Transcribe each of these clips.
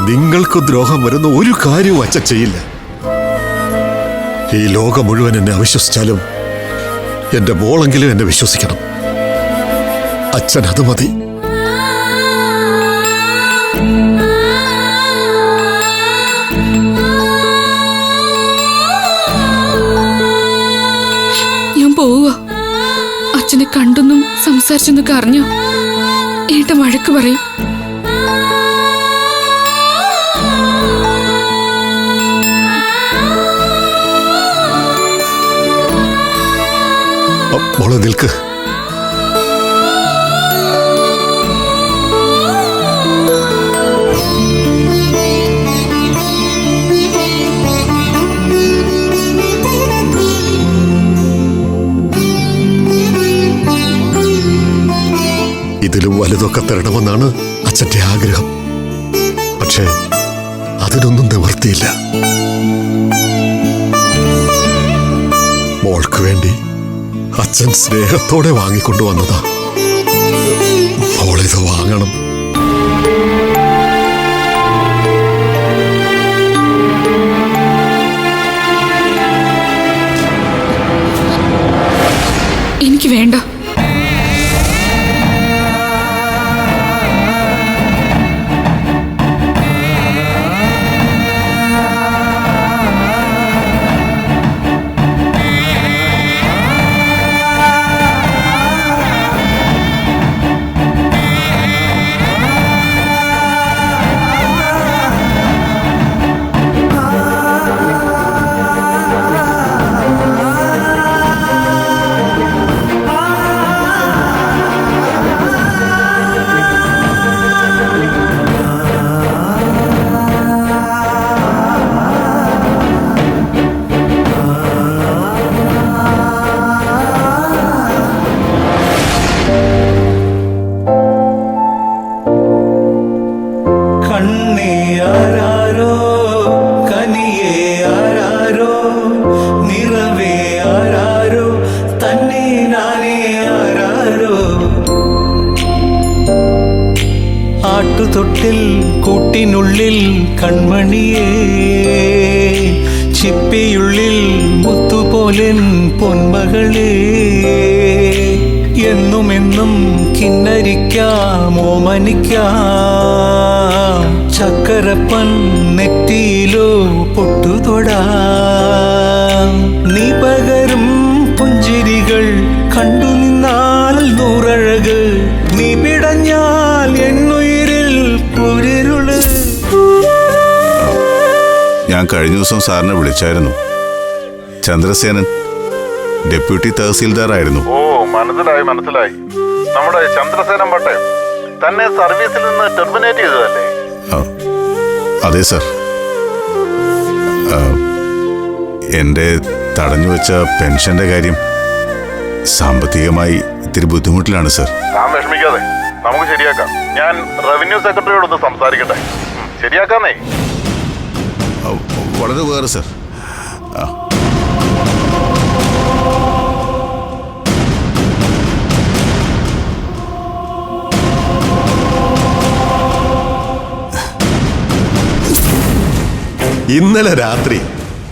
നിങ്ങൾക്ക് ദ്രോഹം വരുന്ന ഒരു കാര്യവും അച്ഛൻ ചെയ്യില്ല. ഈ ലോകം മുഴുവൻ എന്നെ അവിശ്വസിച്ചാലും എന്റെ മോളെങ്കിലും എന്നെ വിശ്വസിക്കണം. അച്ഛൻ അത് മതി. ഞാൻ പോവുക. അച്ഛനെ കണ്ടെന്നും സംസാരിച്ചെന്നൊക്കെ അറിഞ്ഞോ ഏട്ടൻ വഴക്ക് പറയും. മോളെ നിൽക്ക്. ഇതിലും വലുതൊക്കെ തരണമെന്നാണ് അച്ഛന്റെ ആഗ്രഹം. പക്ഷേ അതിനൊന്നും നിവർത്തിയില്ല. മോൾക്ക് വേണ്ടി അച്ഛൻ സ്നേഹത്തോടെ വാങ്ങിക്കൊണ്ടുവന്നതാ. മോളിത് വാങ്ങണം. എനിക്ക് വേണ്ട. തൊട്ടിൽ കൂട്ടിനുള്ളിൽ കൺമണിയേ, ചിപ്പിയുള്ളിൽ മുത്തുപോലെൻ പൊന്മകളേ, എന്നുമെന്നും കിന്നരിക്കാം ഓമനിക്കാം, ചക്കരപ്പൻ നെറ്റിയിലോ പൊട്ടുതൊടാം. നീ പകരും പുഞ്ചിരികൾ കണ്ടു നിന്നാൽ നൂറഴക്, നീ പിടഞ്ഞാൽ എന്നുയിരിൽ കുരിരുള്. ഞാൻ കഴിഞ്ഞ ദിവസം സാറിനെ വിളിച്ചായിരുന്നു. ചന്ദ്രസേനൻ ഡെപ്യൂട്ടി തഹസീൽദാർ ആയിരുന്നു. ഓ, മനസ്സിലായി. നമ്മുടെ ചന്ദ്രസേനൻ പട്ടയം തന്നെ സർവീസിൽ നിന്ന് ടെർമിനേറ്റ് ചെയ്തതല്ലേ? അതെ സർ. എൻ്റെ തടഞ്ഞു വെച്ച പെൻഷന്റെ കാര്യം സാമ്പത്തികമായി ഇത്തിരി ബുദ്ധിമുട്ടിലാണ് സർ. താൻ വിഷമിക്കാതെ, നമുക്ക് ശരിയാക്കാം. ഞാൻ റവന്യൂ സെക്രട്ടറിയോടൊന്ന് സംസാരിക്കട്ടെ. ശരിയാക്കാന്നേ. വളരെ ഉപകാരം സർ. ഇന്നലെ രാത്രി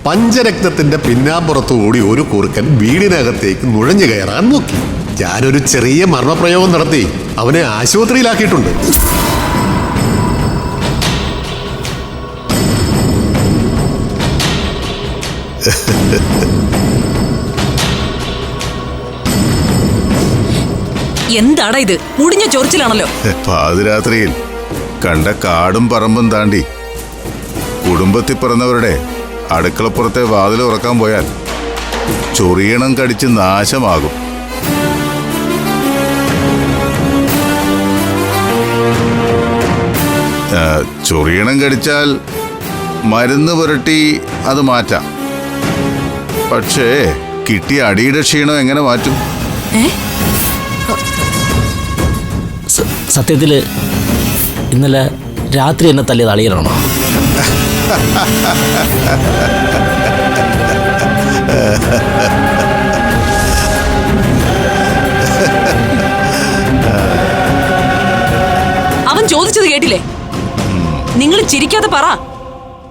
പഞ്ചരക്തത്തിന്റെ പിന്നാമ്പുറത്തുകൂടി ഒരു കുറുക്കൻ വീടിനകത്തേക്ക് നുഴഞ്ഞു കയറാൻ നോക്കി. ഞാനൊരു ചെറിയ മർമ്മപ്രയോഗം നടത്തി അവനെ ആശുപത്രിയിലാക്കിയിട്ടുണ്ട്. എന്താടാ ഇത്? മുടിഞ്ഞ ചൊറിച്ചിലാണല്ലോ. പാതിരാത്രിയിൽ കണ്ട കാടും പറമ്പും താണ്ടി കുടുംബത്തിൽ പിറന്നവരുടെ അടുക്കളപ്പുറത്തെ വാതിൽ ഉറക്കാൻ പോയാൽ ചൊറിയണം കടിച്ച് നാശമാകും. ചൊറിയണം കടിച്ചാൽ മരുന്ന് പുരട്ടി അത് മാറ്റാം. പക്ഷേ കിട്ടിയ അടിയുടെ ക്ഷീണം എങ്ങനെ മാറ്റും? സത്യത്തില് ഇന്നലെ രാത്രി എന്നെ തല്ലിയത് അളിയനാണോ? അവൻ ചോദിച്ചത് കേട്ടില്ലേ? നിങ്ങൾ ചിരിക്കാതെ പറ,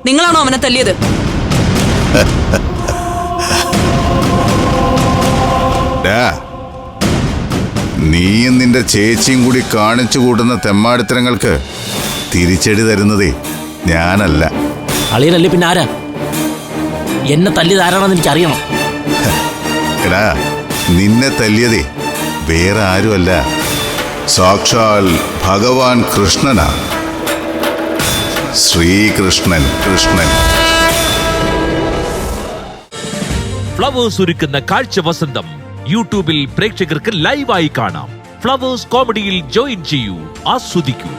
നിങ്ങളാണോ അവനെ തല്ലിയത്? ഡാ, നീയും നിന്റെ ചേച്ചിയും കൂടി കാണിച്ചു കൂട്ടുന്ന തെമ്മാടിത്തരങ്ങൾക്ക് തിരിച്ചടി തരുന്നതേ ഞാനല്ല. അളിയനല്ലേ പിന്നെ ആരാ? എന്നെ തല്ലിയത് ആരാണെന്ന് എനിക്ക് അറിയണം. എടാ, നിന്നെ തല്ലിയതേ വേറെ ആരുമല്ല, സാക്ഷാൽ ഭഗവാൻ കൃഷ്ണനാ. ശ്രീകൃഷ്ണൻ. ഫ്ലവേഴ്സ് ഒരുക്കുന്ന കാഴ്ച വസന്തം യൂട്യൂബിൽ പ്രേക്ഷകർക്ക് ലൈവായി കാണാം. ഫ്ലവേഴ്സ് കോമഡിയിൽ ജോയിൻ ചെയ്യൂ, ആസ്വദിക്കൂ.